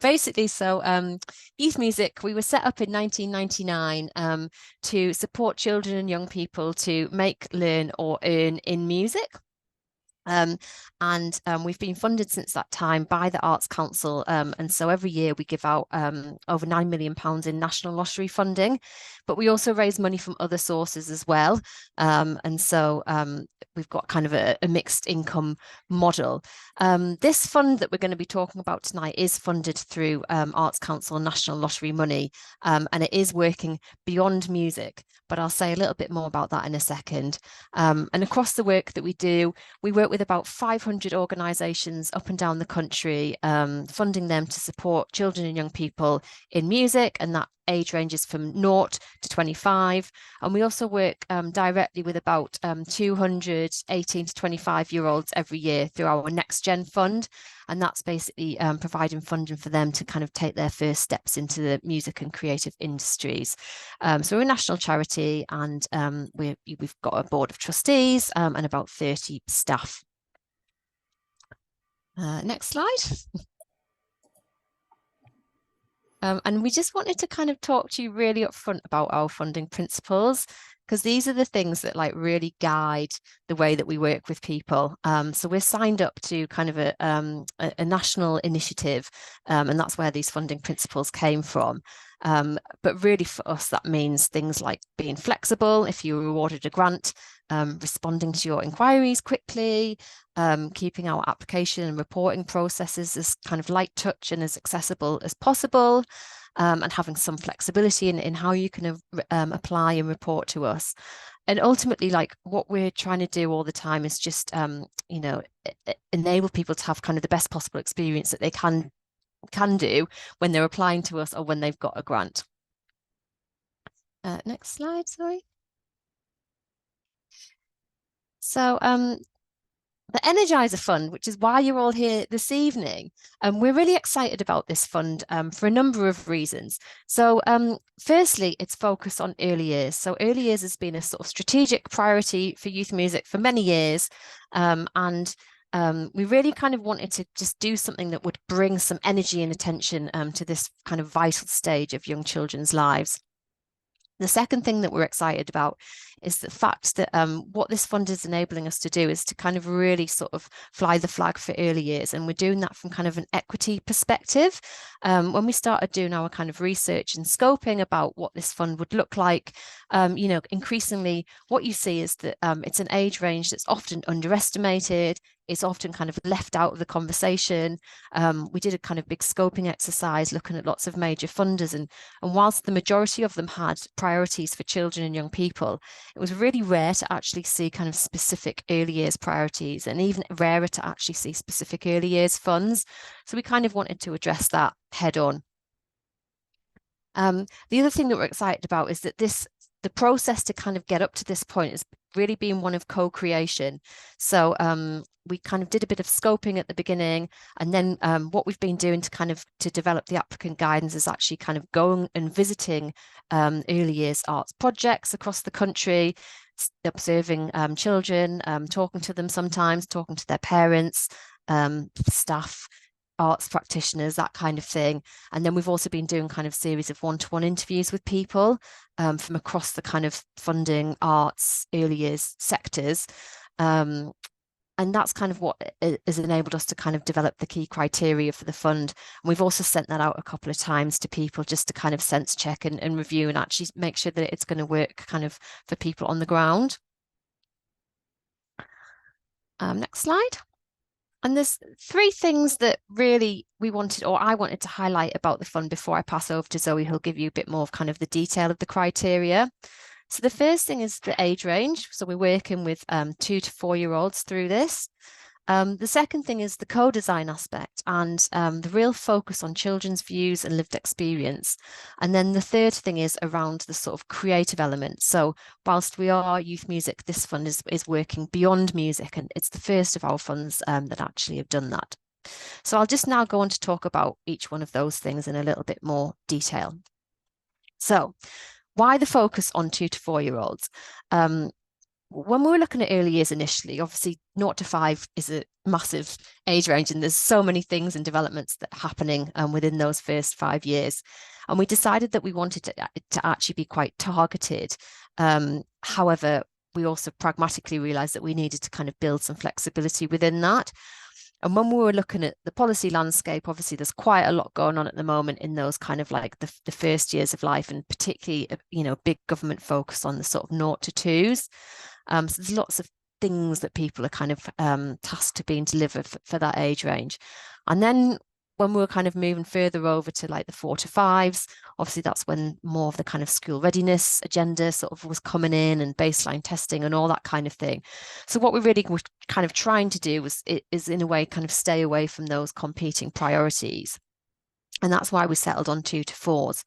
basically, so Youth Music, we were set up in 1999 to support children and young people to make, learn, or earn in music. And we've been funded since that time by the Arts Council. And so every year we give out over £9 million in national lottery funding, but we also raise money from other sources as well. And so we've got kind of a mixed income model. This fund that we're going to be talking about tonight is funded through Arts Council National Lottery money, and it is working beyond music, but I'll say a little bit more about that in a second. And across the work that we do, we work with about 500 organisations up and down the country, funding them to support children and young people in music, and that age ranges from 0 to 25. And we also work directly with about 200 18 to 25-year-olds every year through our Next Gen Fund. And that's basically providing funding for them to kind of take their first steps into the music and creative industries. So we're a national charity, and we've got a board of trustees and about 30 staff. Next slide. And we just wanted to kind of talk to you really upfront about our funding principles, because these are the things that like really guide the way that we work with people. So we're signed up to kind of a national initiative, and that's where these funding principles came from. But really for us, that means things like being flexible if you were awarded a grant, responding to your inquiries quickly, keeping our application and reporting processes as kind of light touch and as accessible as possible, and having some flexibility in how you can apply and report to us. And ultimately, like what we're trying to do all the time is just, enable people to have kind of the best possible experience that they can do when they're applying to us or when they've got a grant. Next slide, sorry. So the Energiser Fund, which is why you're all here this evening, we're really excited about this fund for a number of reasons. So firstly, it's focused on early years. So early years has been a sort of strategic priority for youth music for many years. And we really kind of wanted to just do something that would bring some energy and attention to this kind of vital stage of young children's lives. The second thing that we're excited about is the fact that what this fund is enabling us to do is to kind of really sort of fly the flag for early years. And we're doing that from kind of an equity perspective. When we started doing our kind of research and scoping about what this fund would look like, increasingly what you see is that it's an age range that's often underestimated. It's often kind of left out of the conversation. We did a kind of big scoping exercise looking at lots of major funders, and whilst the majority of them had priorities for children and young people, it was really rare to actually see kind of specific early years priorities, and even rarer to actually see specific early years funds. So we kind of wanted to address that head on. The other thing that we're excited about is that the process to kind of get up to this point has really been one of co-creation. So we kind of did a bit of scoping at the beginning, and then what we've been doing to develop the applicant guidance is actually kind of going and visiting early years arts projects across the country, observing children, talking to them sometimes, talking to their parents, staff, arts practitioners, that kind of thing. And then we've also been doing kind of series of one-to-one interviews with people from across the kind of funding, arts, early years sectors. And that's kind of what has enabled us to kind of develop the key criteria for the fund. And we've also sent that out a couple of times to people just to kind of sense check and review and actually make sure that it's going to work kind of for people on the ground. Next slide. And there's three things that really we wanted, or I wanted to highlight about the fund before I pass over to Zoe, who'll give you a bit more of kind of the detail of the criteria. So the first thing is the age range. So we're working with 2 to 4-year-olds through this. The second thing is the co-design aspect and the real focus on children's views and lived experience. And then the third thing is around the sort of creative element. So whilst we are youth music, this fund is working beyond music, and it's the first of our funds that actually have done that. So I'll just now go on to talk about each one of those things in a little bit more detail. So why the focus on 2 to 4-year-olds? when we were looking at early years initially, obviously 0 to 5 is a massive age range, and there's so many things and developments that are happening within those first 5 years. And we decided that we wanted to actually be quite targeted. However, we also pragmatically realized that we needed to kind of build some flexibility within that. And when we were looking at the policy landscape, obviously there's quite a lot going on at the moment in those kind of like the first years of life, and particularly, big government focus on the sort of 0 to 2s. So there's lots of things that people are kind of tasked to being delivered for that age range. And then when we were kind of moving further over to like the 4 to 5s, obviously that's when more of the kind of school readiness agenda sort of was coming in, and baseline testing and all that kind of thing. So what we really were kind of trying to do is in a way kind of stay away from those competing priorities. And that's why we settled on 2 to 4s.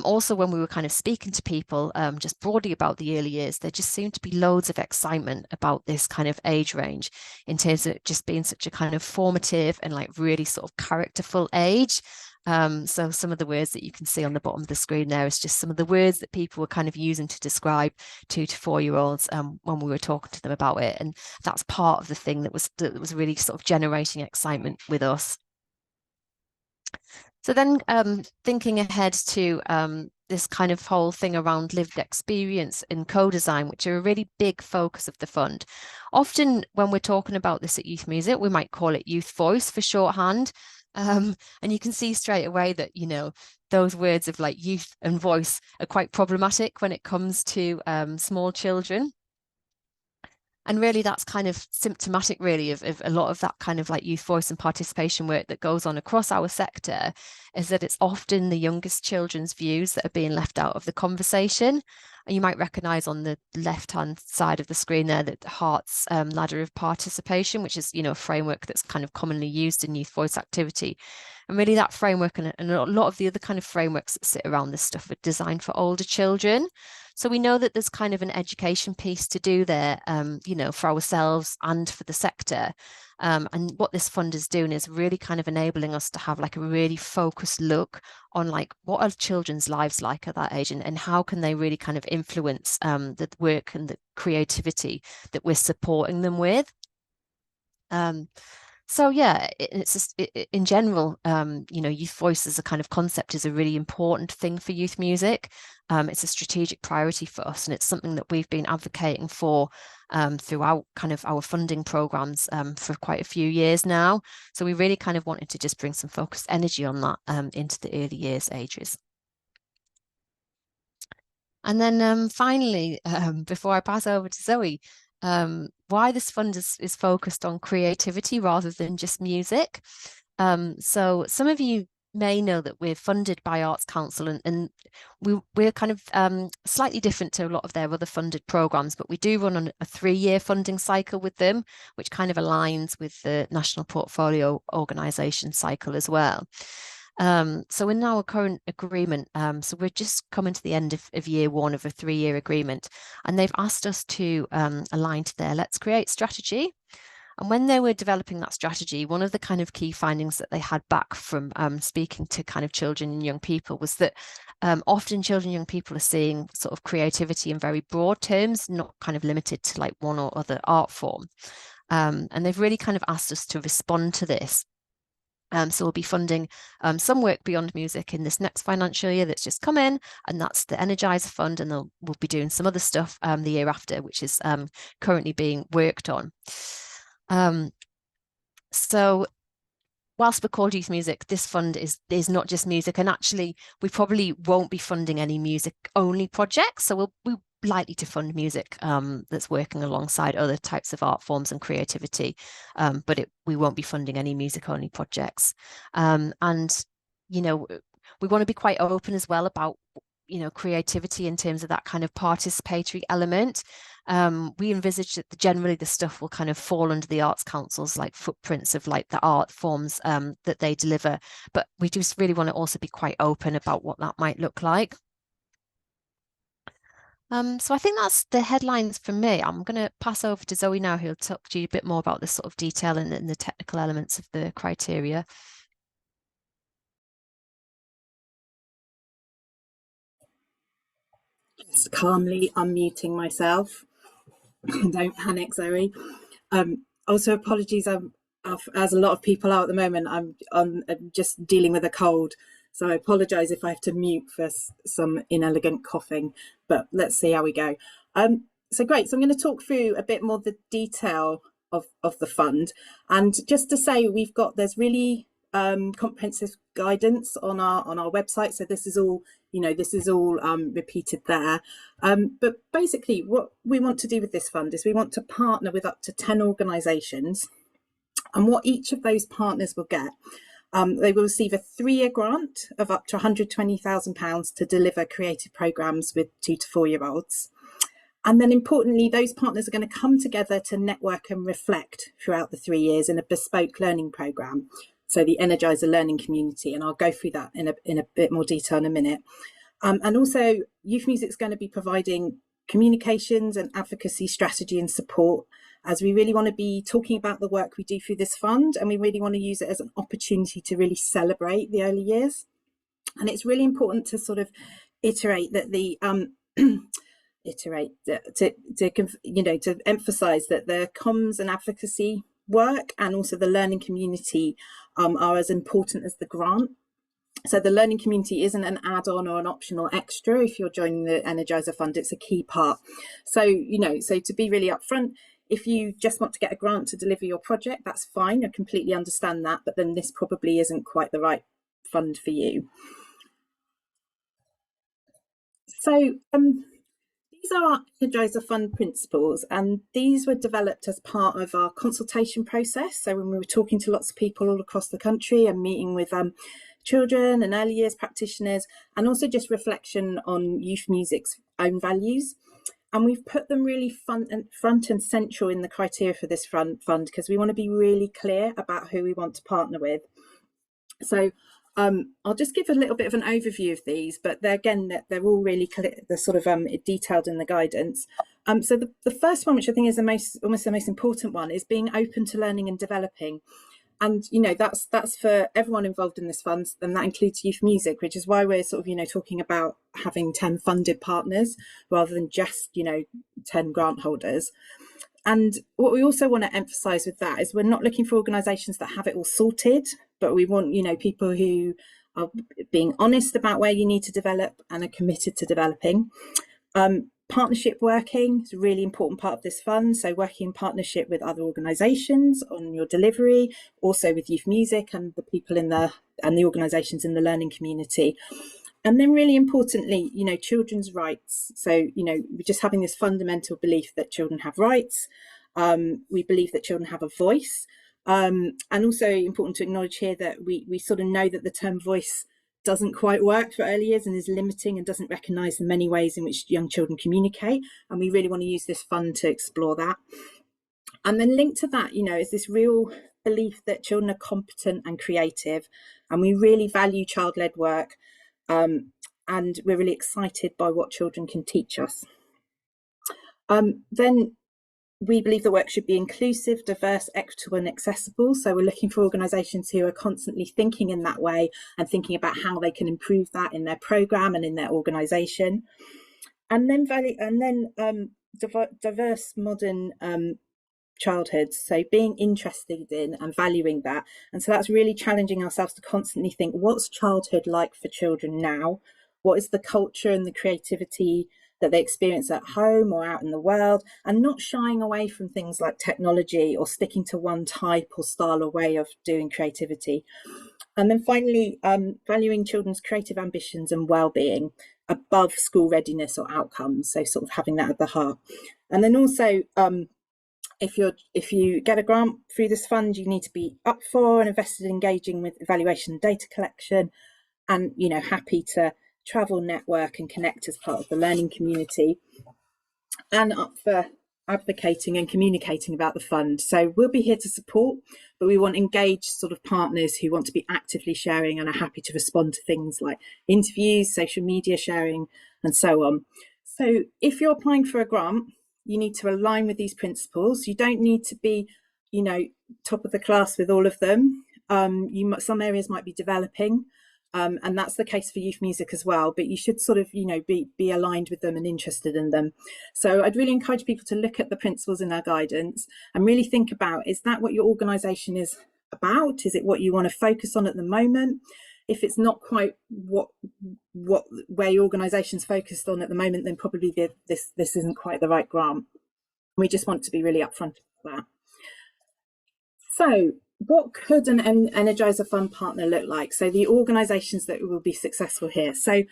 Also, when we were kind of speaking to people just broadly about the early years, there just seemed to be loads of excitement about this kind of age range in terms of just being such a kind of formative and like really sort of characterful age. So some of the words that you can see on the bottom of the screen there is just some of the words that people were kind of using to describe 2 to 4-year-olds when we were talking to them about it. And that's part of the thing that was really sort of generating excitement with us. So then thinking ahead to this kind of whole thing around lived experience and co-design, which are a really big focus of the fund. Often when we're talking about this at Youth Music, we might call it youth voice for shorthand. And you can see straight away that, those words of like youth and voice are quite problematic when it comes to small children. And really, that's kind of symptomatic, really, of a lot of that kind of like youth voice and participation work that goes on across our sector, is that it's often the youngest children's views that are being left out of the conversation. And you might recognize on the left-hand side of the screen there that Hart's ladder of participation, which is, a framework that's kind of commonly used in youth voice activity. And really that framework and a lot of the other kind of frameworks that sit around this stuff are designed for older children. So we know that there's kind of an education piece to do there, for ourselves and for the sector. And what this fund is doing is really kind of enabling us to have like a really focused look on like what are children's lives like at that age, and how can they really kind of influence the work and the creativity that we're supporting them with. So yeah, it's just in general, youth voice as a kind of concept is a really important thing for youth music. It's a strategic priority for us, and it's something that we've been advocating for throughout kind of our funding programs for quite a few years now. So we really kind of wanted to just bring some focused energy on that into the early years ages. And then finally, before I pass over to Zoe, why this fund is focused on creativity rather than just music. So some of you may know that we're funded by Arts Council, and we're kind of slightly different to a lot of their other funded programs, but we do run on a 3-year funding cycle with them, which kind of aligns with the National Portfolio Organisation cycle as well. So in our current agreement, so we're just coming to the end of year 1 of a 3-year agreement, and they've asked us to align to their Let's Create strategy. And when they were developing that strategy, one of the kind of key findings that they had back from speaking to kind of children and young people was that often children and young people are seeing sort of creativity in very broad terms, not kind of limited to like one or other art form. And they've really kind of asked us to respond to this. So we'll be funding some work beyond music in this next financial year that's just come in, and that's the Energiser Fund, and we'll be doing some other stuff the year after, which is currently being worked on. So whilst we're called Youth Music, this fund is not just music, and actually we probably won't be funding any music only projects. So we'll likely to fund music that's working alongside other types of art forms and creativity, but we won't be funding any music only projects. And we want to be quite open as well about creativity in terms of that kind of participatory element. We envisage that generally the stuff will kind of fall under the Arts Council's like footprints of like the art forms that they deliver, but we just really want to also be quite open about what that might look like. So I think that's the headlines from me. I'm going to pass over to Zoe now, who'll talk to you a bit more about the sort of detail and the technical elements of the criteria. Just calmly unmuting myself. Don't panic, Zoe. Also, apologies. As a lot of people are at the moment, I'm just dealing with a cold, so I apologise if I have to mute for some inelegant coughing. But let's see how we go. So great. So I'm going to talk through a bit more the detail of the fund, and just to say there's really comprehensive guidance on our website. So this is all repeated there. But basically, what we want to do with this fund is we want to partner with up to 10 organisations, and what each of those partners will get. They will receive a 3-year grant of up to £120,000 to deliver creative programmes with 2 to 4 year olds. And then importantly, those partners are going to come together to network and reflect throughout the 3 years in a bespoke learning programme. So the Energiser learning community, and I'll go through that in a bit more detail in a minute. And also, Youth Music is going to be providing communications and advocacy strategy and support, as we really want to be talking about the work we do through this fund, and we really want to use it as an opportunity to really celebrate the early years. And it's really important to sort of iterate that the to emphasize that the comms and advocacy work and also the learning community are as important as the grant. So the learning community isn't an add-on or an optional extra. If you're joining the Energiser Fund, it's a key part. So, so to be really upfront, if you just want to get a grant to deliver your project, that's fine. I completely understand that, but then this probably isn't quite the right fund for you. So these are our Energiser Fund principles, and these were developed as part of our consultation process. So when we were talking to lots of people all across the country and meeting with children and early years practitioners, and also just reflection on youth music's own values. And we've put them really front and central in the criteria for this fund because we want to be really clear about who we want to partner with. So I'll just give a little bit of an overview of these, but they're all really clear. They're sort of detailed in the guidance. So the first one, which I think is almost the most important one, is being open to learning and developing. And that's for everyone involved in this fund, and that includes Youth Music, which is why we're sort of talking about having 10 funded partners rather than just 10 grant holders. And what we also want to emphasize with that is we're not looking for organisations that have it all sorted, but we want people who are being honest about where you need to develop and are committed to developing. Partnership working is a really important part of this fund. So working in partnership with other organisations on your delivery, also with Youth Music and the people and the organisations in the learning community. And then really importantly, children's rights. So, we're just having this fundamental belief that children have rights. We believe that children have a voice. And also important to acknowledge here that we sort of know that the term voice doesn't quite work for early years and is limiting and doesn't recognise the many ways in which young children communicate. And we really want to use this fund to explore that. And then linked to that, is this real belief that children are competent and creative, and we really value child-led work. And we're really excited by what children can teach us. Then we believe the work should be inclusive, diverse, equitable and accessible. So we're looking for organisations who are constantly thinking in that way and thinking about how they can improve that in their programme and in their organisation. And then diverse modern childhoods, so being interested in and valuing that. And so that's really challenging ourselves to constantly think, what's childhood like for children now? What is the culture and the creativity that they experience at home or out in the world, and not shying away from things like technology or sticking to one type or style or way of doing creativity. And then finally, valuing children's creative ambitions and well-being above school readiness or outcomes, so sort of having that at the heart. And then also, if you get a grant through this fund, you need to be up for and invested in engaging with evaluation and data collection, and happy to travel, network and connect as part of the learning community, and up for advocating and communicating about the fund. So we'll be here to support, but we want engaged sort of partners who want to be actively sharing and are happy to respond to things like interviews, social media sharing and so on. So if you're applying for a grant, you need to align with these principles. You don't need to be top of the class with all of them. Some areas might be developing. and that's the case for youth music as well, but you should sort of, you know, be aligned with them and interested in them. So I'd really encourage people to look at the principles in our guidance and really think about, is that what your organisation is about? Is it what you want to focus on at the moment? If it's not quite what where your organisation's focused on at the moment, then probably this isn't quite the right grant. We just want to be really upfront about that. So what could an Energiser Fund partner look like? So the organisations that will be successful here. So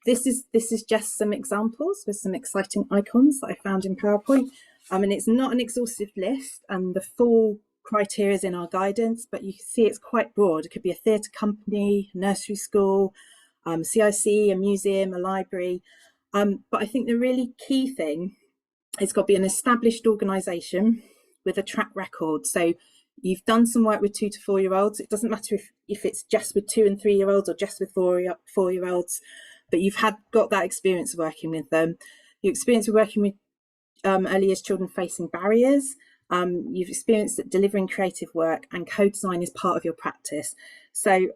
this is just some examples with some exciting icons that I found in PowerPoint. And it's not an exhaustive list, and the full criteria is in our guidance, but you can see it's quite broad. It could be a theatre company, nursery school, CIC, a museum, a library. But I think the really key thing, it's got to be an established organisation with a track record. So you've done some work with 2 to 4 year olds. It doesn't matter if it's just with 2 and 3 year olds or just with 4 year olds, but you've got that experience of working with them. Your experience of working with early years children facing barriers. You've experienced that delivering creative work, and co-design is part of your practice. So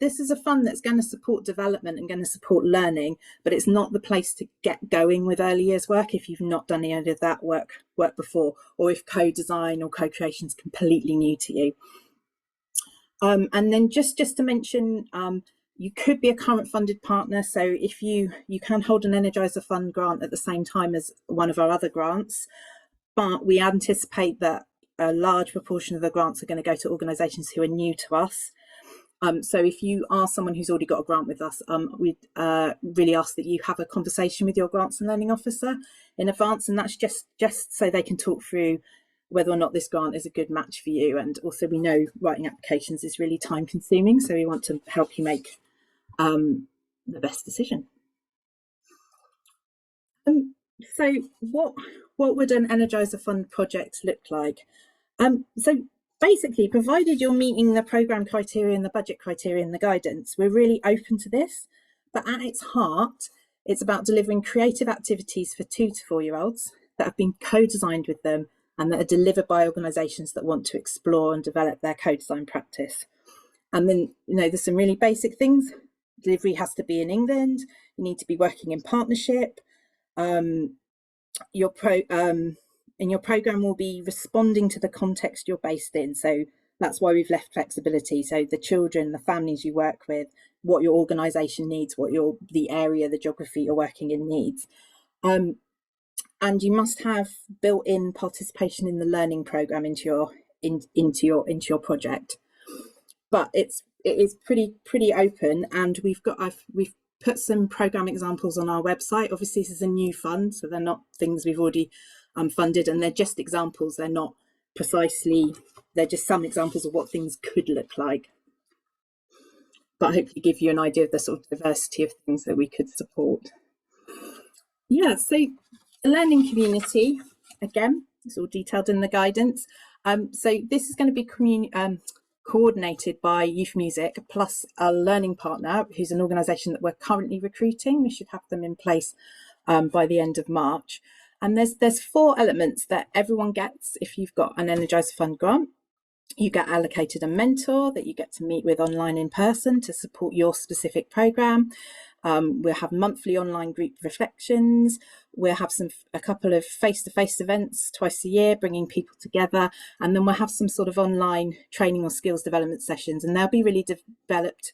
this is a fund that's going to support development and going to support learning, but it's not the place to get going with early years work if you've not done any of that work before, or if co-design or co-creation is completely new to you. And then just to mention, you could be a current funded partner. So if you can hold an Energiser Fund grant at the same time as one of our other grants, but we anticipate that a large proportion of the grants are going to go to organisations who are new to us. So if you are someone who's already got a grant with us, we'd really ask that you have a conversation with your grants and learning officer in advance, and that's just so they can talk through whether or not this grant is a good match for you. And also, we know writing applications is really time consuming, so we want to help you make the best decision. So what would an Energiser Fund project look like? So basically, provided you're meeting the programme criteria and the budget criteria and the guidance, we're really open to this. But at its heart, it's about delivering creative activities for 2 to 4 year olds that have been co-designed with them and that are delivered by organisations that want to explore and develop their co-design practice. And then, you know, there's some really basic things. Delivery has to be in England. You need to be working in partnership. Your programme will be responding to the context you're based in. So that's why we've left flexibility. So the children, the families you work with, what your organisation needs, what the area, the geography you're working in needs. And you must have built-in participation in the learning programme into your project. But it is pretty open, and we've put some programme examples on our website. Obviously, this is a new fund, so they're not things we've already funded, and they're just examples. They're not precisely, they're just some examples of what things could look like. But hopefully give you an idea of the sort of diversity of things that we could support. Yeah, so the learning community, again, it's all detailed in the guidance. So this is going to be coordinated by Youth Music plus a learning partner who's an organisation that we're currently recruiting. We should have them in place by the end of March. And there's 4 elements that everyone gets if you've got an Energiser Fund grant. You get allocated a mentor that you get to meet with online in person to support your specific programme. We'll have monthly online group reflections. We'll have a couple of face-to-face events twice a year, bringing people together. And then we'll have some sort of online training or skills development sessions. And they'll be really developed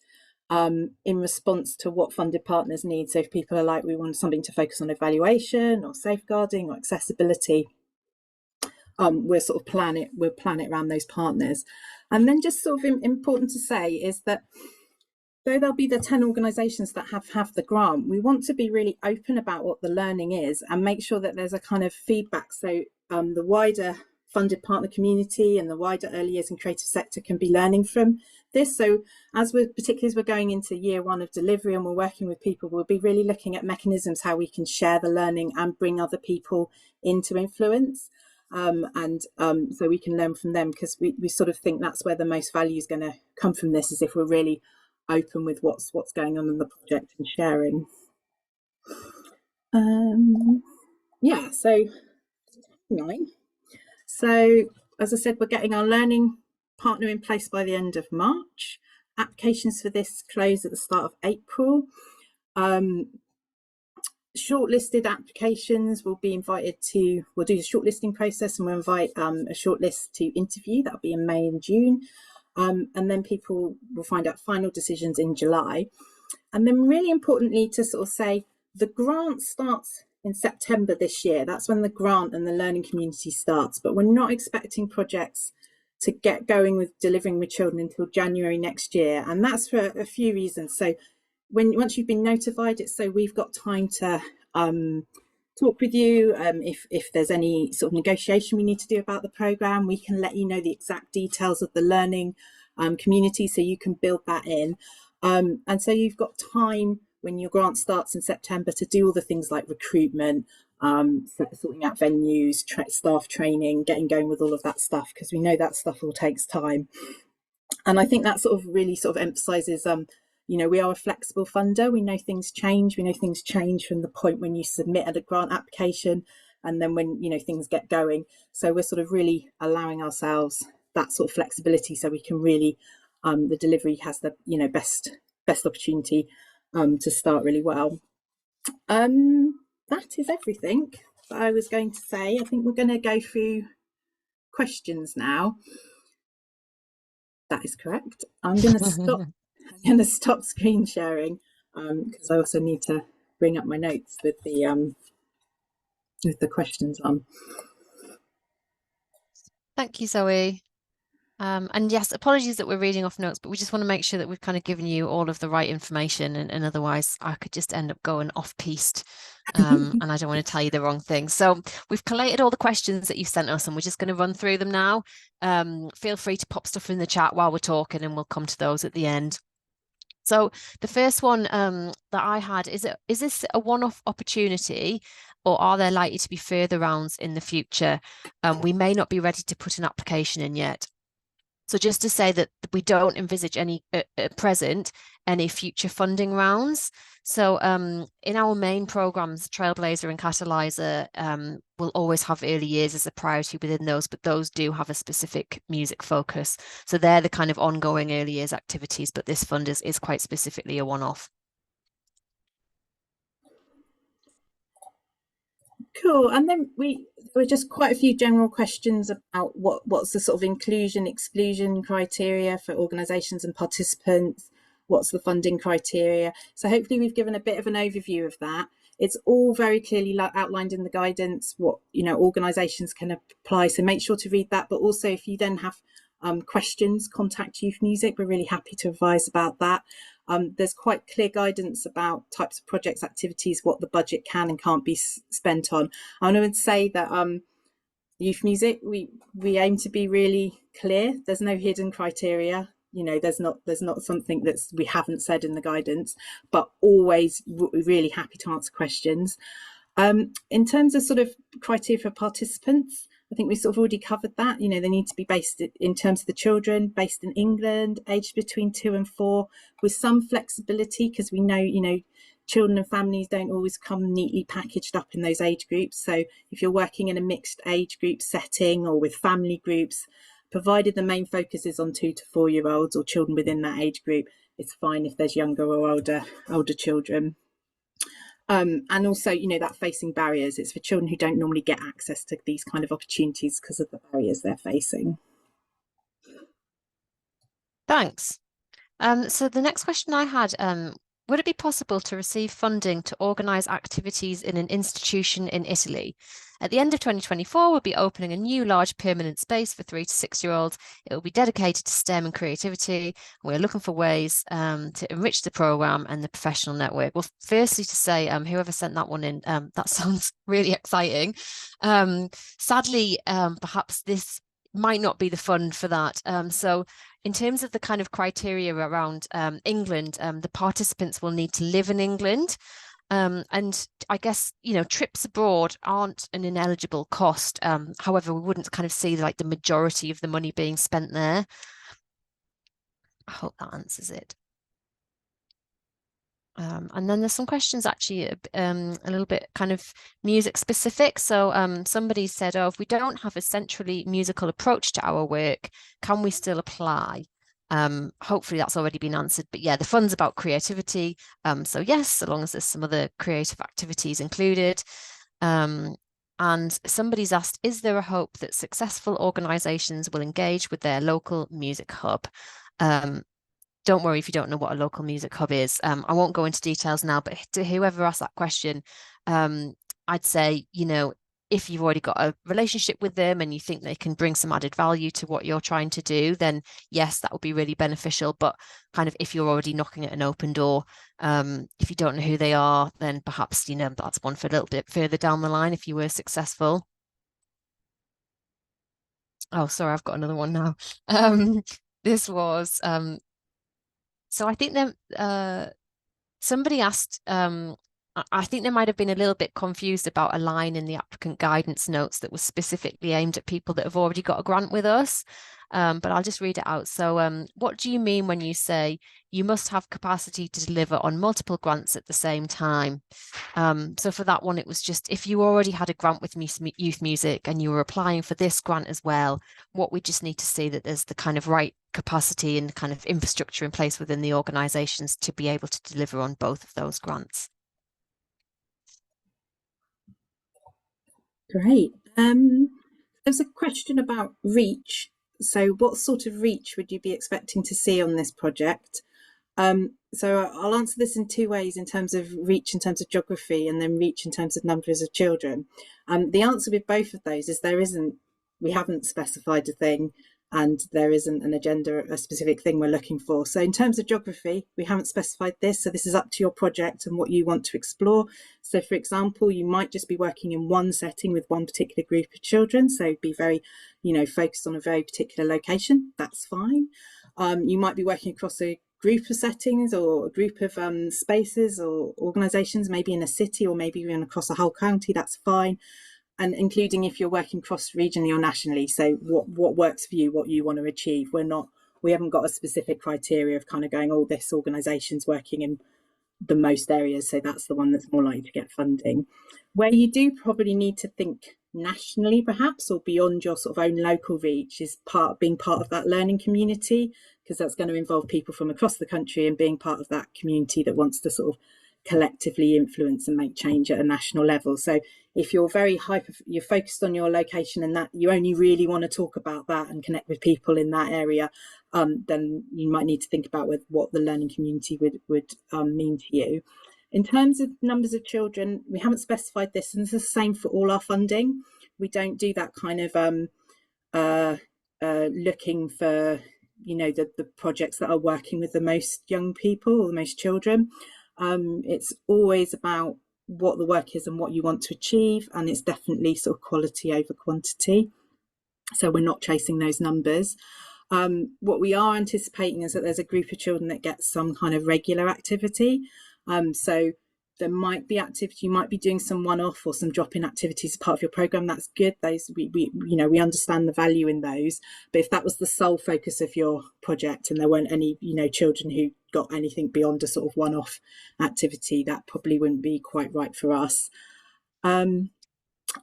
in response to what funded partners need. So if people are like, we want something to focus on evaluation or safeguarding or accessibility, we'll sort of plan it around those partners. And then just sort of important to say is that though there'll be the 10 organisations that have the grant, we want to be really open about what the learning is and make sure that there's a kind of feedback. So the wider funded partner community and the wider early years and creative sector can be learning from this. So particularly as we're going into year 1 of delivery and we're working with people, we'll be really looking at mechanisms, how we can share the learning and bring other people into influence. So we can learn from them, because we sort of think that's where the most value is going to come from this, is if we're really open with what's going on in the project and sharing. Yeah, so 9. So as I said, we're getting our learning partner in place by the end of March. Applications for this close at the start of April. Shortlisted applications will be invited to, we'll do the shortlisting process and we'll invite a shortlist to interview. That'll be in May and June. And then people will find out final decisions in July. And then really importantly to sort of say, the grant starts in September this year. That's when the grant and the learning community starts, but we're not expecting projects to get going with delivering with children until January next year. And that's for a few reasons. So once you've been notified, it's so we've got time to talk with you. If there's any sort of negotiation we need to do about the programme, we can let you know the exact details of the learning community so you can build that in. And so you've got time when your grant starts in September to do all the things like recruitment, sorting out venues, staff training, getting going with all of that stuff, because we know that stuff all takes time. And I think that sort of really sort of emphasises we are a flexible funder. We know things change. We know things change from the point when you submit a grant application and then when, things get going. So we're sort of really allowing ourselves that sort of flexibility so we can really, the delivery has the, best opportunity to start really well. That is everything that I was going to say. I think we're going to go through questions now. That is correct. I'm going to stop screen sharing because I also need to bring up my notes with the questions on. Thank you, Zoe. And yes, apologies that we're reading off notes, but we just want to make sure that we've kind of given you all of the right information, and otherwise I could just end up going off-piste, and I don't want to tell you the wrong thing. So we've collated all the questions that you sent us, and we're just going to run through them now. Feel free to pop stuff in the chat while we're talking, and we'll come to those at the end. So the first one that I had is this a one-off opportunity, or are there likely to be further rounds in the future? We may not be ready to put an application in yet. So just to say that we don't envisage any at present any future funding rounds. So in our main programs, Trailblazer and Catalyzer will always have early years as a priority within those, but those do have a specific music focus. So they're the kind of ongoing early years activities, but this fund is quite specifically a one-off. Cool. And then there were just quite a few general questions about what's the sort of inclusion, exclusion criteria for organisations and participants. What's the funding criteria? So hopefully we've given a bit of an overview of that. It's all very clearly outlined in the guidance, what organisations can apply. So make sure to read that. But also if you then have questions, contact Youth Music. We're really happy to advise about that. There's quite clear guidance about types of projects, activities, what the budget can and can't be spent on. I would say that Youth Music, we aim to be really clear. There's no hidden criteria. There's not something that we haven't said in the guidance, but always really happy to answer questions. In terms of sort of criteria for participants, I think we sort of already covered that. They need to be based in terms of the children, based in England, aged between 2 and 4, with some flexibility, because we know, children and families don't always come neatly packaged up in those age groups. So if you're working in a mixed age group setting or with family groups, provided the main focus is on 2 to 4 year olds or children within that age group, it's fine if there's younger or older children. And also, that facing barriers, it's for children who don't normally get access to these kind of opportunities because of the barriers they're facing. Thanks. So the next question I had, would it be possible to receive funding to organise activities in an institution in Italy? At the end of 2024, we'll be opening a new large permanent space for 3 to 6 year olds. It will be dedicated to STEM and creativity. We're looking for ways to enrich the programme and the professional network. Well, firstly to say, whoever sent that one in, that sounds really exciting. Sadly, perhaps this might not be the fund for that. So in terms of the kind of criteria around England, the participants will need to live in England. And I guess, trips abroad aren't an ineligible cost. However, we wouldn't kind of see like the majority of the money being spent there. I hope that answers it. And then there's some questions actually a little bit kind of music specific. So somebody said, if we don't have a centrally musical approach to our work, can we still apply? Hopefully that's already been answered. But yeah, the fund's about creativity. So yes, so long as there's some other creative activities included. And somebody's asked, is there a hope that successful organisations will engage with their local music hub? Don't worry if you don't know what a local music hub is. I won't go into details now, but to whoever asked that question, I'd say, if you've already got a relationship with them and you think they can bring some added value to what you're trying to do, then yes, that would be really beneficial. But kind of if you're already knocking at an open door, if you don't know who they are, then perhaps, that's one for a little bit further down the line if you were successful. Oh, sorry, I've got another one now. This was so I think somebody asked, I think they might have been a little bit confused about a line in the applicant guidance notes that was specifically aimed at people that have already got a grant with us. But I'll just read it out. So what do you mean when you say you must have capacity to deliver on multiple grants at the same time? So for that one, it was just if you already had a grant with youth music and you were applying for this grant as well, what we just need to see that there's the kind of right capacity and kind of infrastructure in place within the organisations to be able to deliver on both of those grants. Great. There's a question about reach. So what sort of reach would you be expecting to see on this project? So I'll answer this in two ways, in terms of reach in terms of geography and then reach in terms of numbers of children. The answer with both of those is we haven't specified a thing, and there isn't an agenda, a specific thing we're looking for. So in terms of geography, we haven't specified this. So this is up to your project and what you want to explore. So for example, you might just be working in one setting with one particular group of children. So be very, focused on a very particular location. That's fine. You might be working across a group of settings or a group of spaces or organisations, maybe in a city or maybe even across a whole county. That's fine. And including if you're working cross-regionally or nationally. So what works for you, what you want to achieve. We haven't got a specific criteria of kind of going, oh, this organisation's working in the most areas, so that's the one that's more likely to get funding. Where you do probably need to think nationally perhaps, or beyond your sort of own local reach, is being part of that learning community, because that's going to involve people from across the country and being part of that community that wants to sort of collectively influence and make change at a national level. So if you're you're focused on your location and that you only really want to talk about that and connect with people in that area, then you might need to think about what the learning community would mean to you. In terms of numbers of children, we haven't specified this, and this is the same for all our funding. We don't do that kind of looking for the projects that are working with the most young people or the most children. It's always about what the work is and what you want to achieve, and it's definitely sort of quality over quantity. So we're not chasing those numbers. What we are anticipating is that there's a group of children that get some kind of regular activity. So there might be activity, you might be doing some one-off or some drop-in activities as part of your program. That's good. Those we understand the value in those. But if that was the sole focus of your project and there weren't any children who got anything beyond a sort of one-off activity, that probably wouldn't be quite right for us. And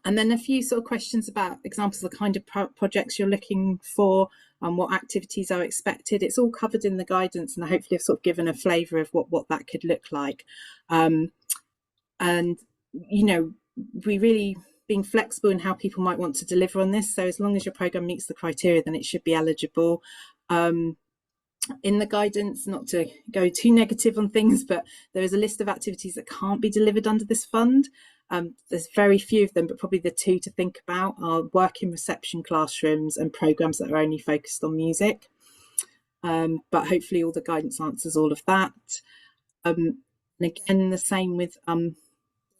then a few sort of questions about examples of the kind of projects you're looking for and what activities are expected. It's all covered in the guidance, and I hopefully have sort of given a flavour of what that could look like. And we really being flexible in how people might want to deliver on this. So as long as your programme meets the criteria, then it should be eligible. In the guidance, not to go too negative on things, but there is a list of activities that can't be delivered under this fund. There's very few of them, but probably the two to think about are work in reception classrooms and programmes that are only focused on music. But hopefully all the guidance answers all of that. And again, the same with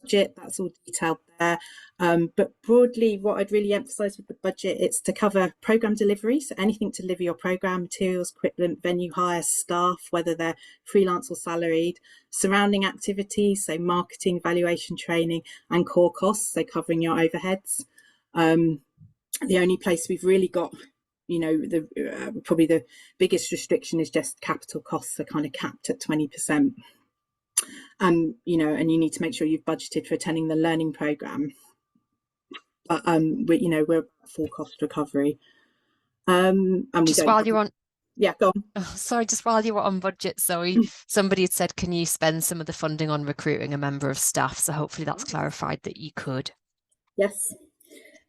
budget, that's all detailed there. But broadly, what I'd really emphasise with the budget, it's to cover programme delivery. So anything to deliver your programme, materials, equipment, venue hire, staff, whether they're freelance or salaried, surrounding activities, so marketing, evaluation, training, and core costs, so covering your overheads. The only place we've really got probably the biggest restriction is just capital costs are kind of capped at 20%. And you need to make sure you've budgeted for attending the learning programme. But we're full cost recovery. And just while you're on, Yeah, go on. Oh, sorry, just while you were on budget, somebody had said, can you spend some of the funding on recruiting a member of staff? So hopefully that's clarified that you could. Yes.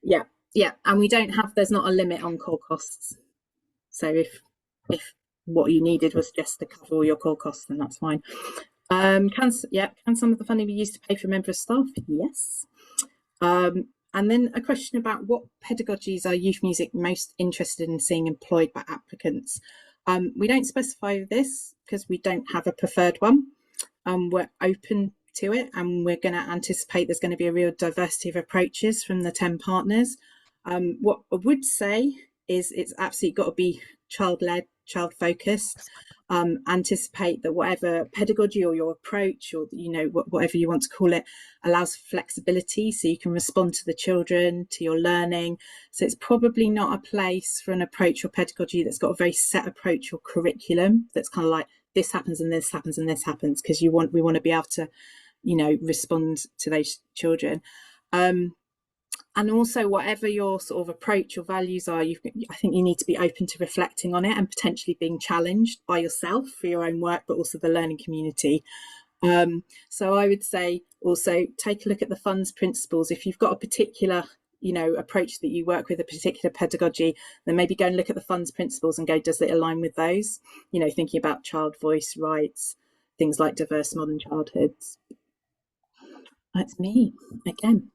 Yeah. Yeah. And we don't have, there's not a limit on core costs. So if what you needed was just to cover all your core costs, then that's fine. Can some of the funding be used to pay for a member of staff? Yes. And then a question about what pedagogies are youth music most interested in seeing employed by applicants. We don't specify this because we don't have a preferred one. We're open to it, and we're going to anticipate there's going to be a real diversity of approaches from the 10 partners. What I would say is it's absolutely got to be child-led, child-focused. Anticipate that whatever pedagogy or your approach, or whatever you want to call it, allows flexibility, so you can respond to the children, to your learning. So it's probably not a place for an approach or pedagogy that's got a very set approach or curriculum that's kind of like this happens and this happens and this happens, because we want to be able to respond to those children. And also, whatever your sort of approach or values are, I think you need to be open to reflecting on it and potentially being challenged by yourself for your own work, but also the learning community. So I would say also take a look at the fund's principles. If you've got a particular approach that you work with, a particular pedagogy, then maybe go and look at the fund's principles and go, does it align with those? Thinking about child voice rights, things like diverse modern childhoods. That's me again.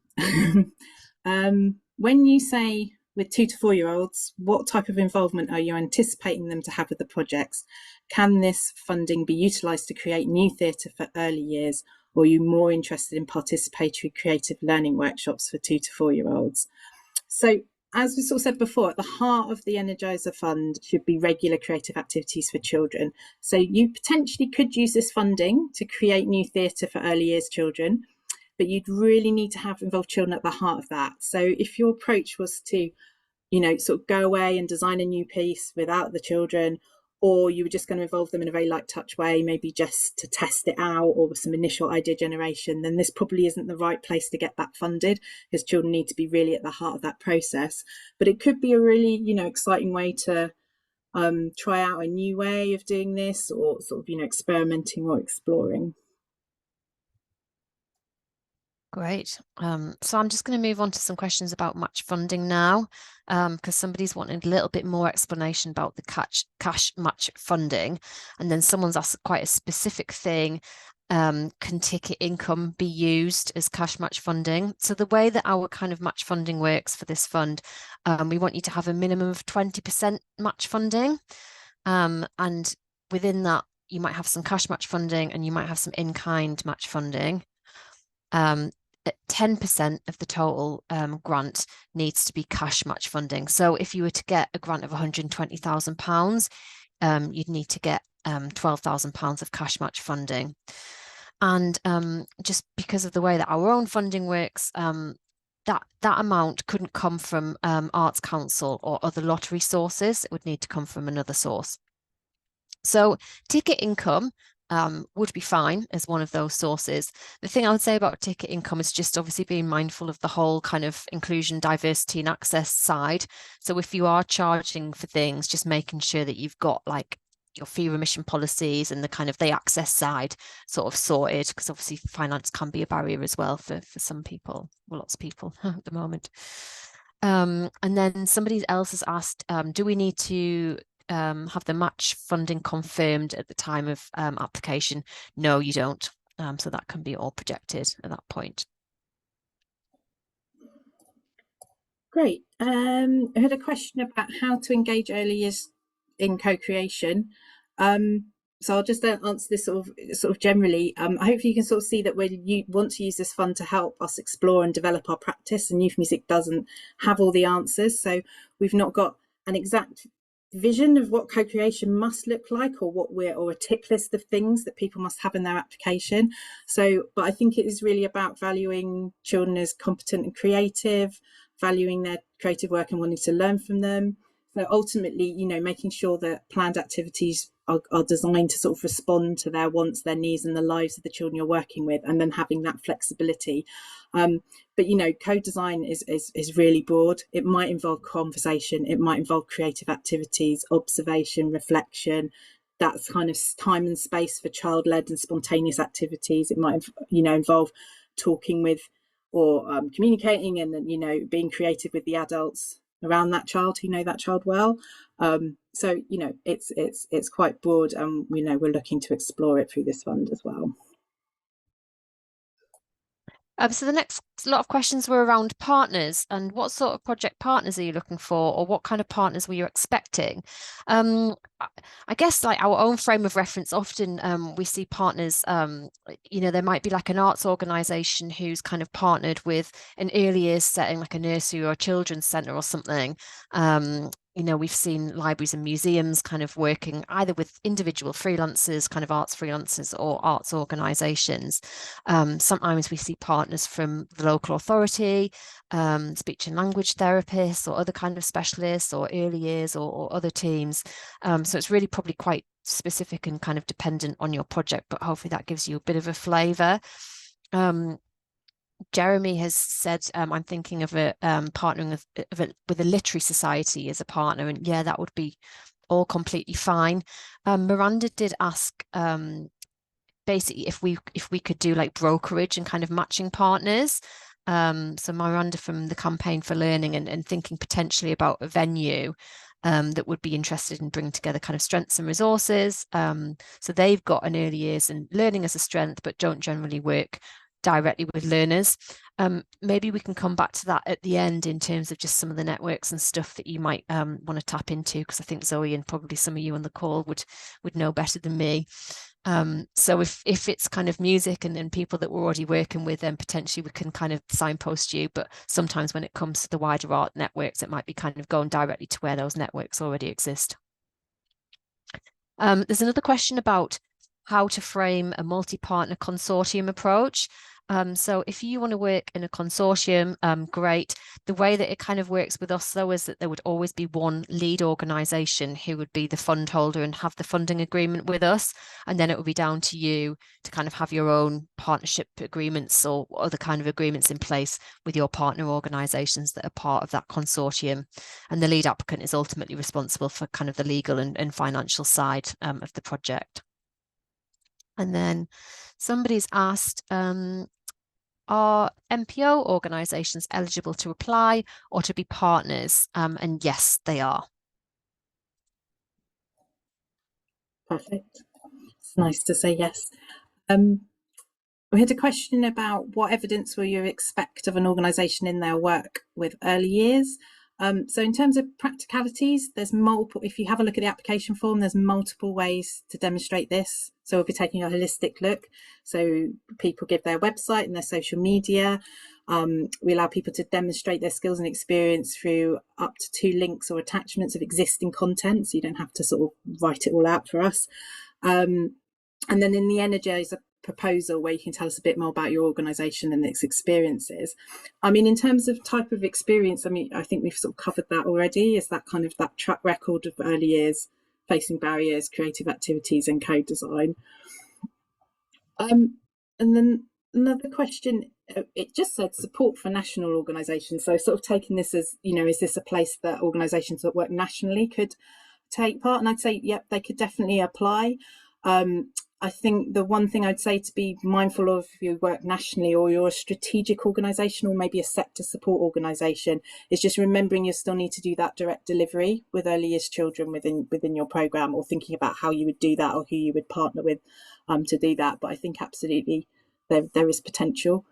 When you say with 2 to 4 year olds, what type of involvement are you anticipating them to have with the projects? Can this funding be utilised to create new theatre for early years, or are you more interested in participatory creative learning workshops for 2 to 4 year olds? So, as we sort of said before, at the heart of the Energiser Fund should be regular creative activities for children. So you potentially could use this funding to create new theatre for early years children, but you'd really need to have involved children at the heart of that. So if your approach was to, sort of go away and design a new piece without the children, or you were just going to involve them in a very light touch way, maybe just to test it out or with some initial idea generation, then this probably isn't the right place to get that funded, because children need to be really at the heart of that process. But it could be a really, exciting way to try out a new way of doing this, or sort of, experimenting or exploring. Great. So I'm just going to move on to some questions about match funding now, because somebody's wanted a little bit more explanation about the cash match funding. And then someone's asked quite a specific thing. Can ticket income be used as cash match funding? So the way that our kind of match funding works for this fund, we want you to have a minimum of 20% match funding. And within that, you might have some cash match funding and you might have some in-kind match funding. 10% of the total grant needs to be cash match funding. So if you were to get a grant of £120,000, you'd need to get £12,000 of cash match funding. And just because of the way that our own funding works, that amount couldn't come from Arts Council or other lottery sources. It would need to come from another source. So ticket income would be fine as one of those sources. The thing I would say about ticket income is just obviously being mindful of the whole kind of inclusion, diversity and access side. So if you are charging for things, just making sure that you've got like your fee remission policies and the kind of the access side sort of sorted, because obviously finance can be a barrier as well for some people, well, lots of people at the moment. And then somebody else has asked, do we need to have the match funding confirmed at the time of application? No, you don't. So that can be all projected at that point. Great. I had a question about how to engage early years in co-creation. So I'll just answer this sort of generally. Hopefully you can sort of see that we want to use this fund to help us explore and develop our practice, and youth music doesn't have all the answers. So we've not got an exact vision of what co-creation must look like, or a tick list of things that people must have in their application. But I think it is really about valuing children as competent and creative, valuing their creative work and wanting to learn from them. So ultimately, making sure that planned activities are designed to sort of respond to their wants, their needs, and the lives of the children you're working with, and then having that flexibility. But co-design is really broad. It might involve conversation, it might involve creative activities, observation, reflection. That's kind of time and space for child-led and spontaneous activities. It might involve talking with or communicating and being creative with the adults around that child who know that child well. So it's quite broad, and we're looking to explore it through this fund as well. So the next lot of questions were around partners and what sort of project partners are you looking for, or what kind of partners were you expecting? I guess like our own frame of reference, often we see partners, there might be like an arts organization who's kind of partnered with an early years setting, like a nursery or a children's centre or something. We've seen libraries and museums kind of working either with individual freelancers, kind of arts freelancers, or arts organizations. Sometimes we see partners from the local authority, speech and language therapists, or other kind of specialists, or early years, or other teams. So it's really probably quite specific and kind of dependent on your project, but hopefully that gives you a bit of a flavour. Jeremy has said, I'm thinking of partnering with a literary society as a partner, and yeah, that would be all completely fine. Miranda did ask basically if we could do like brokerage and kind of matching partners. So Miranda from the Campaign for Learning and thinking potentially about a venue that would be interested in bringing together kind of strengths and resources. So they've got an early years and learning as a strength, but don't generally work directly with learners. Maybe we can come back to that at the end in terms of just some of the networks and stuff that you might want to tap into, because I think Zoe and probably some of you on the call would know better than me. So if it's kind of music and people that we're already working with, then potentially we can kind of signpost you. But sometimes when it comes to the wider art networks, it might be kind of going directly to where those networks already exist. There's another question about how to frame a multi-partner consortium approach. So if you want to work in a consortium, great. The way that it kind of works with us, though, is that there would always be one lead organisation who would be the fund holder and have the funding agreement with us. And then it would be down to you to kind of have your own partnership agreements or other kind of agreements in place with your partner organisations that are part of that consortium. And the lead applicant is ultimately responsible for kind of the legal and financial side of the project. And then somebody's asked, are MPO organisations eligible to apply or to be partners? And yes, they are. Perfect. It's nice to say yes. We had a question about what evidence will you expect of an organisation in their work with early years? So in terms of practicalities, there's multiple, if you have a look at the application form, there's multiple ways to demonstrate this. So we'll be taking a holistic look. So people give their website and their social media. We allow people to demonstrate their skills and experience through up to 2 links or attachments of existing content. So you don't have to sort of write it all out for us. And then in the Energiser proposal, where you can tell us a bit more about your organisation and its experiences. I mean, in terms of type of experience, I mean, I think we've sort of covered that already. Is that kind of that track record of early years, facing barriers, creative activities and co-design. And then another question, it just said support for national organisations. So sort of taking this as, is this a place that organisations that work nationally could take part? And I'd say, yep, they could definitely apply. I think the one thing I'd say to be mindful of if you work nationally or you're a strategic organisation or maybe a sector support organisation is just remembering you still need to do that direct delivery with early years children within your programme, or thinking about how you would do that or who you would partner with to do that. But I think absolutely there is potential.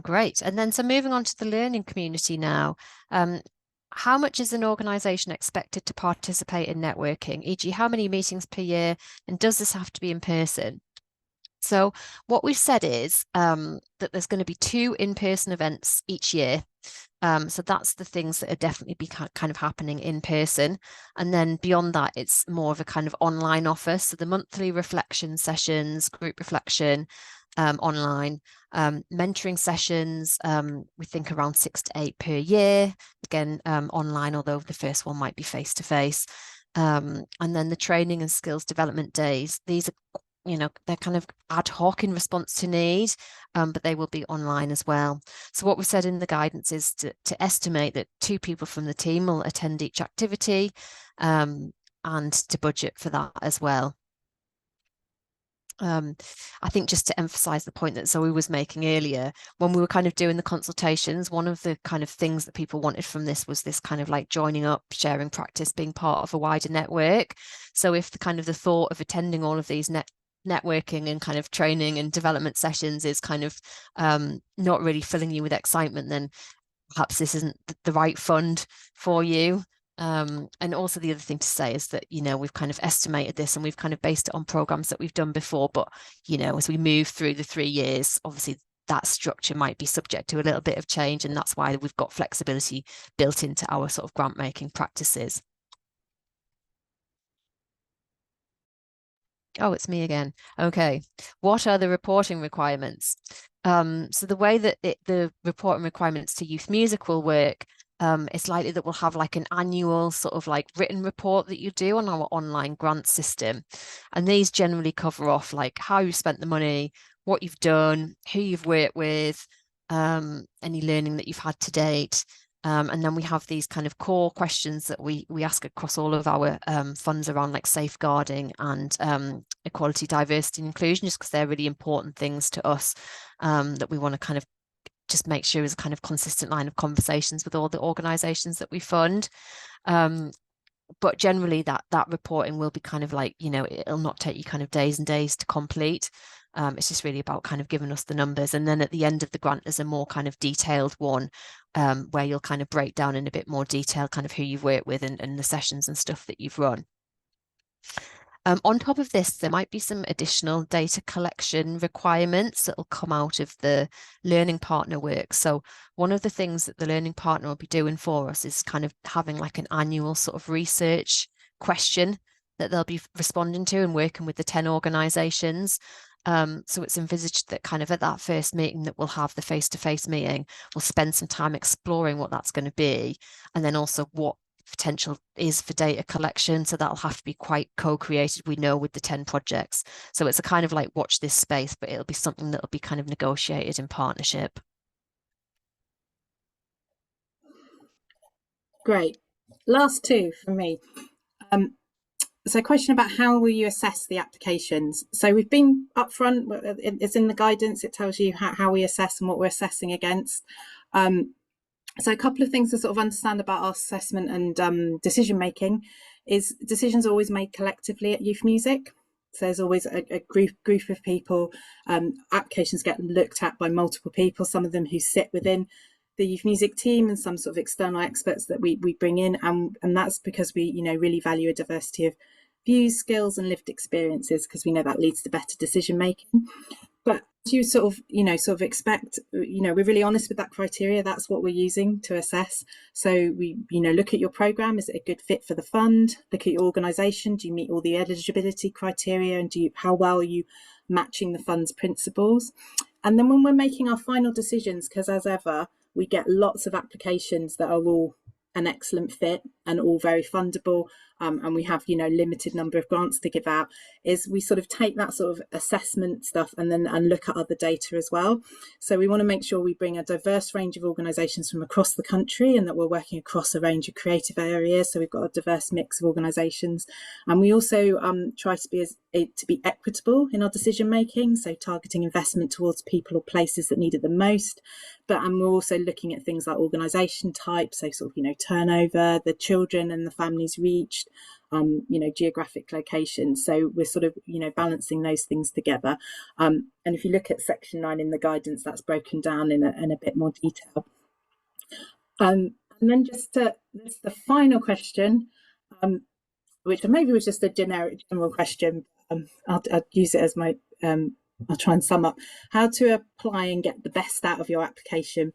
Great. And then so moving on to the learning community now. How much is an organisation expected to participate in networking, e.g. how many meetings per year, and does this have to be in person? So what we've said is that there's going to be 2 in-person events each year. So that's the things that are definitely be kind of happening in person. And then beyond that, it's more of a kind of online offer. So the monthly reflection sessions, group reflection, online. Mentoring sessions, we think around 6 to 8 per year, again, online, although the first one might be face to face. And then the training and skills development days, these are, they're kind of ad hoc in response to need, but they will be online as well. So what we said in the guidance is to estimate that 2 people from the team will attend each activity, and to budget for that as well. I think just to emphasize the point that Zoe was making earlier, when we were kind of doing the consultations, one of the kind of things that people wanted from this was this kind of like joining up, sharing practice, being part of a wider network. So if the kind of the thought of attending all of these networking and kind of training and development sessions is kind of not really filling you with excitement, then perhaps this isn't the right fund for you. And also the other thing to say is that, we've kind of estimated this and we've kind of based it on programs that we've done before. But, as we move through the 3 years, obviously that structure might be subject to a little bit of change. And that's why we've got flexibility built into our sort of grant making practices. Oh, it's me again. Okay. What are the reporting requirements? So the way that the reporting requirements to youth music will work, it's likely that we'll have like an annual sort of like written report that you do on our online grant system. And these generally cover off like how you spent the money, what you've done, who you've worked with, any learning that you've had to date. And then we have these kind of core questions that we ask across all of our funds around like safeguarding and equality, diversity and inclusion, just because they're really important things to us, that we want to kind of just make sure is a kind of consistent line of conversations with all the organisations that we fund. But generally that reporting will be kind of like, it'll not take you kind of days and days to complete. It's just really about kind of giving us the numbers. And then at the end of the grant, there's a more kind of detailed one, where you'll kind of break down in a bit more detail kind of who you've worked with and the sessions and stuff that you've run. On top of this, there might be some additional data collection requirements that will come out of the learning partner work. So one of the things that the learning partner will be doing for us is kind of having like an annual sort of research question that they'll be responding to and working with the 10 organisations. So it's envisaged that kind of at that first meeting that we'll have, the face-to-face meeting, we'll spend some time exploring what that's going to be, and then also what potential is for data collection. So that'll have to be quite co-created, we know, with the 10 projects. So it's a kind of like watch this space, but it'll be something that'll be kind of negotiated in partnership. Great. Last 2 for me. So a question about how will you assess the applications? So we've been upfront, it's in the guidance, it tells you how we assess and what we're assessing against. So a couple of things to sort of understand about our assessment and decision making is decisions are always made collectively at Youth Music. So there's always a group of people. Applications get looked at by multiple people, some of them who sit within the Youth Music team and some sort of external experts that we bring in. And that's because we, really value a diversity of views, skills and lived experiences, because we know that leads to better decision making. But as you sort of expect, we're really honest with that criteria. That's what we're using to assess. So we, look at your program. Is it a good fit for the fund? Look at your organisation. Do you meet all the eligibility criteria? And how well are you matching the fund's principles? And then when we're making our final decisions, because as ever, we get lots of applications that are all an excellent fit and all very fundable, and we have limited number of grants to give out, is we sort of take that sort of assessment stuff and look at other data as well. So we want to make sure we bring a diverse range of organisations from across the country and that we're working across a range of creative areas, so we've got a diverse mix of organisations. And we also try to be equitable in our decision making, so targeting investment towards people or places that need it the most. And we're also looking at things like organisation type, so sort of turnover, the children and the families reached, geographic location. So we're sort of balancing those things together. And if you look at section 9 in the guidance, that's broken down in a bit more detail. And then just the final question, which maybe was just a general question. I'll use it as my I'll try and sum up how to apply and get the best out of your application.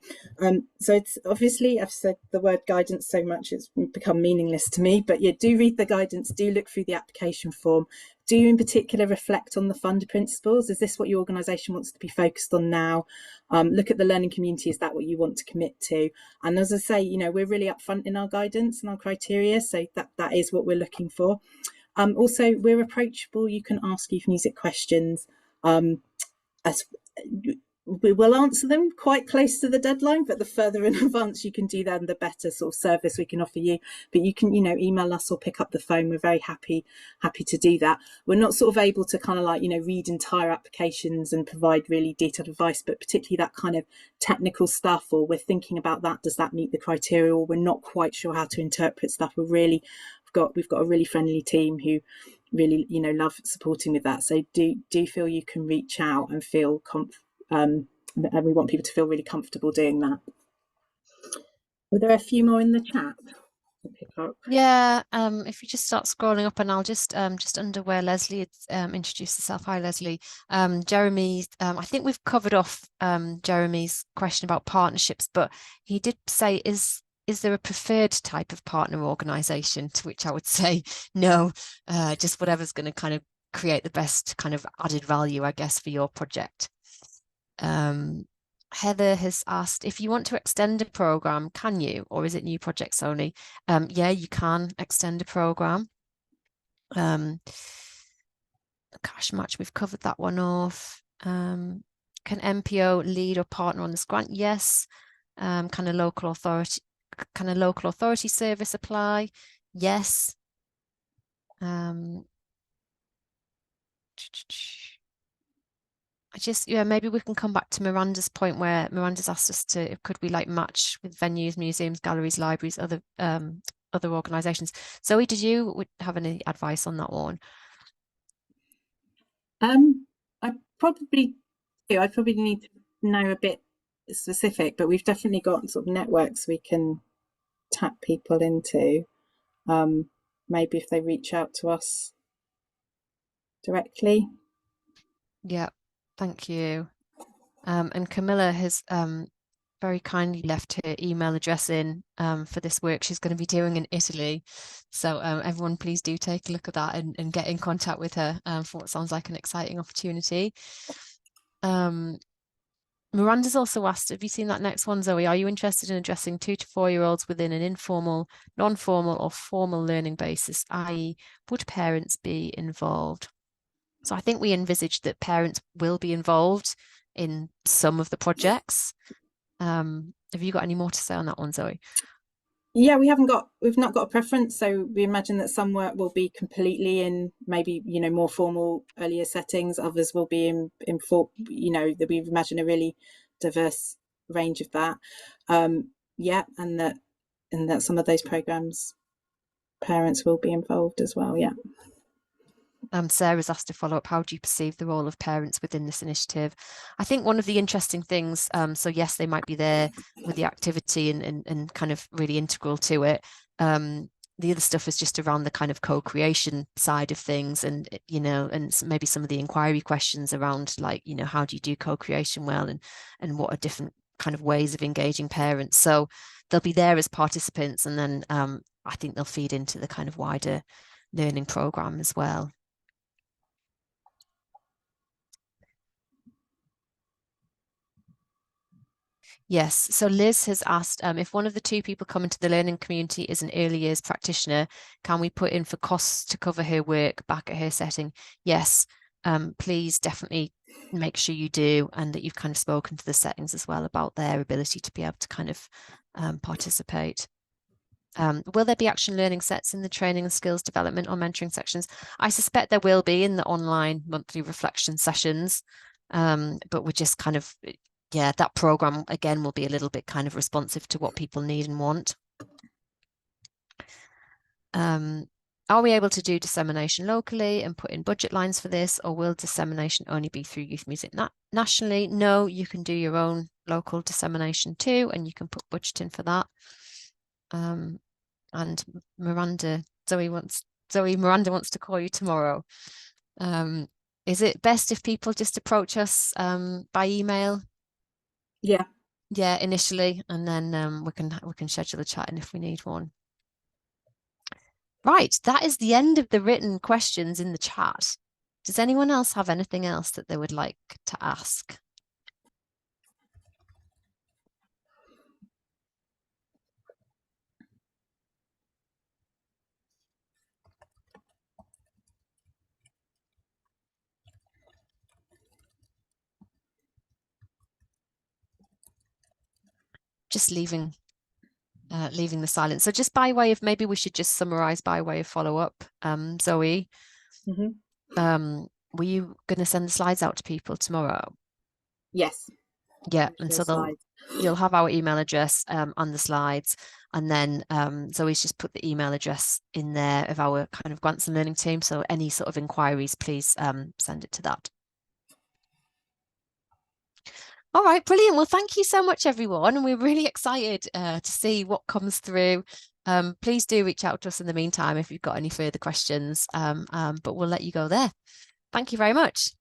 So it's obviously, I've said the word guidance so much it's become meaningless to me, but yeah, do read the guidance, do look through the application form. Do you in particular reflect on the fund principles? Is this what your organisation wants to be focused on now? Look at the learning community. Is that what you want to commit to? And as I say, we're really upfront in our guidance and our criteria, so that is what we're looking for. Also, we're approachable. You can ask, you can use it questions. As we will answer them quite close to the deadline, but the further in advance you can do them, the better sort of service we can offer you. But you can, email us or pick up the phone. We're very happy to do that. We're not sort of able to kind of like, read entire applications and provide really detailed advice, but particularly that kind of technical stuff, or we're thinking about that, does that meet the criteria, or we're not quite sure how to interpret stuff. We've got a really friendly team who really love supporting with that, so do feel you can reach out and feel and we want people to feel really comfortable doing that. Were there a few more in the chat to pick up? Yeah, if you just start scrolling up, and I'll just under where Leslie introduced herself. Hi, Leslie. Jeremy, I think we've covered off Jeremy's question about partnerships, but he did say, is there a preferred type of partner organization? To which I would say no, just whatever's going to kind of create the best kind of added value, I guess, for your project. Heather has asked, if you want to extend a program, can you, or is it new projects only? Yeah, you can extend a program. Cash match, we've covered that one off. Can MPO lead or partner on this grant? Yes. Can a local authority service apply? Yes. Maybe we can come back to Miranda's point, where Miranda's asked us to, could we like match with venues, museums, galleries, libraries, other organizations. Zoe, did you have any advice on that one? I probably need to know a bit specific, but we've definitely got sort of networks we can tap people into. Maybe if they reach out to us directly. Yeah, thank you. And Camilla has very kindly left her email address in for this work she's going to be doing in Italy. So everyone, please do take a look at that and get in contact with her for what sounds like an exciting opportunity. Miranda's also asked, have you seen that next one, Zoe? Are you interested in addressing 2 to 4 year olds within an informal, non-formal or formal learning basis, i.e. would parents be involved? So I think we envisaged that parents will be involved in some of the projects. Have you got any more to say on that one, Zoe? Yeah, we've not got a preference. So we imagine that some work will be completely in maybe, more formal earlier settings. Others will be in that we imagine a really diverse range of that. Yeah, and that some of those programs, parents will be involved as well. Yeah. Sarah's asked to follow up, how do you perceive the role of parents within this initiative? I think one of the interesting things, so yes, they might be there with the activity and kind of really integral to it. The other stuff is just around the kind of co-creation side of things, and and maybe some of the inquiry questions around, like, how do you do co-creation well, and what are different kind of ways of engaging parents. So they'll be there as participants, and then I think they'll feed into the kind of wider learning program as well. Yes, so Liz has asked, if one of the 2 people coming to the learning community is an early years practitioner, can we put in for costs to cover her work back at her setting? Yes, please definitely make sure you do, and that you've kind of spoken to the settings as well about their ability to be able to kind of participate. Will there be action learning sets in the training and skills development or mentoring sections? I suspect there will be in the online monthly reflection sessions, but we're just kind of, that program again will be a little bit kind of responsive to what people need and want. Are we able to do dissemination locally and put in budget lines for this, or will dissemination only be through youth music nationally? No, you can do your own local dissemination too, and you can put budget in for that. And Miranda wants to call you tomorrow. Is it best if people just approach us by email? Yeah. Yeah, initially, and then we can schedule a chat in if we need one. Right, that is the end of the written questions in the chat. Does anyone else have anything else that they would like to ask? Just leaving the silence. So just by way of, maybe we should just summarize by way of follow-up. Zoe, were you going to send the slides out to people tomorrow? Yes. Yeah, and so you'll have our email address on the slides, and then Zoe's just put the email address in there of our kind of grants and learning team. So any sort of inquiries, please send it to that. All right, brilliant. Well, thank you so much, everyone. And we're really excited to see what comes through. Please do reach out to us in the meantime if you've got any further questions, but we'll let you go there. Thank you very much.